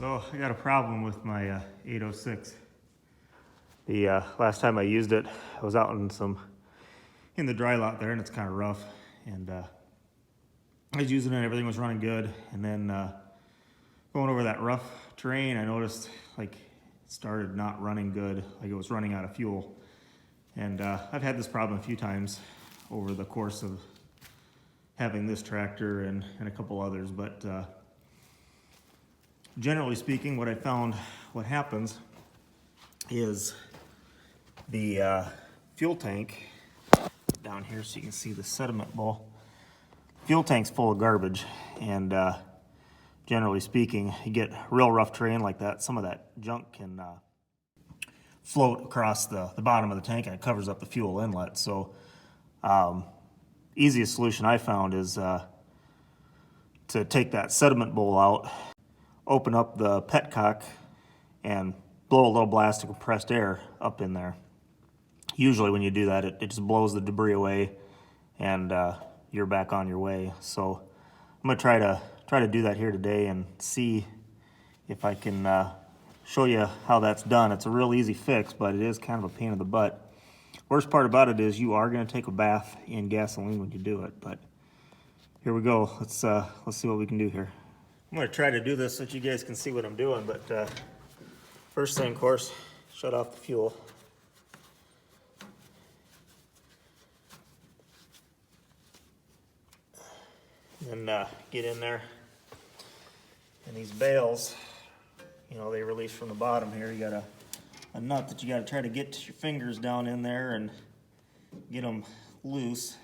So I got a problem with my 806. The last time I used it, I was out in the dry lot there, and it's kind of rough. And I was using it, everything was running good. And then going over that rough terrain, I noticed like it started not running good, like it was running out of fuel. And I've had this problem a few times over the course of having this tractor and a couple others, but generally speaking, what I found, what happens is the fuel tank down here, so you can see the sediment bowl. Fuel tank's full of garbage, and generally speaking, you get real rough terrain like that, some of that junk can float across the bottom of the tank, and it covers up the fuel inlet. So easiest solution I found is to take that sediment bowl out, open up the petcock, and blow a little blast of compressed air up in there. Usually when you do that, it just blows the debris away, and you're back on your way. So I'm gonna try to do that here today and see if I can show you how that's done. It's a real easy fix, but it is kind of a pain in the butt. Worst part about it is you are gonna take a bath in gasoline when you do it, but here we go. Let's see what we can do here. I'm gonna try to do this so that you guys can see what I'm doing, but first thing, of course, shut off the fuel. Then get in there, and these bales, you know, they release from the bottom here. You got a nut that you got to try to get your fingers down in there and get them loose.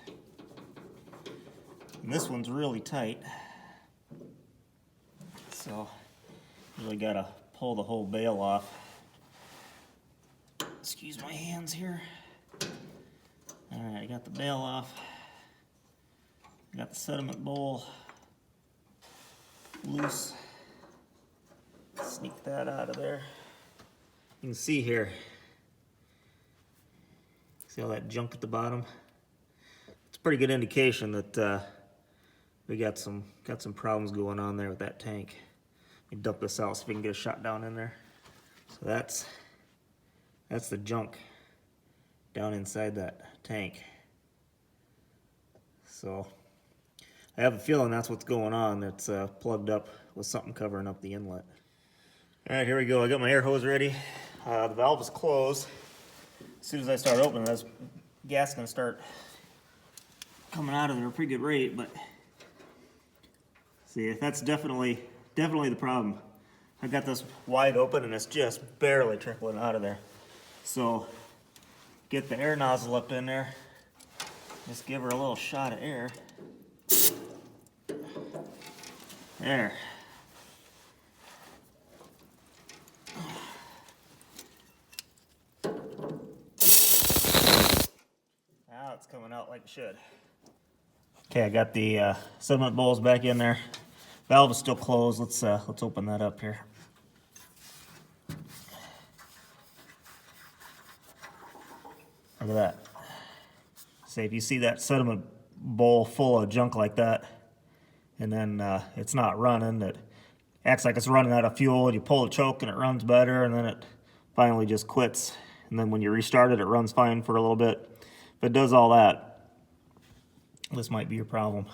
And this one's really tight, so you really got to pull the whole bale off. Excuse my hands here. All right, I got the bale off. Got the sediment bowl loose. Sneak that out of there. You can see here. See all that junk at the bottom? It's a pretty good indication that we got some problems going on there with that tank. Let me dump this out so we can get a shot down in there. So that's the junk down inside that tank. So I have a feeling that's what's going on. It's plugged up with something covering up the inlet. All right, here we go. I got my air hose ready. The valve is closed. As soon as I start opening this, gas is gonna start coming out of there at a pretty good rate, but see, that's definitely the problem. I got this wide open and it's just barely trickling out of there. So get the air nozzle up in there. Just give her a little shot of air. There. Now it's coming out like it should. Okay, I got the sediment bowls back in there. Valve is still closed. Let's open that up here. Look at that. See, if you see that sediment bowl full of junk like that, and then it's not running, it acts like it's running out of fuel, and you pull the choke and it runs better, and then it finally just quits. And then when you restart it, it runs fine for a little bit. If it does all that, this might be your problem.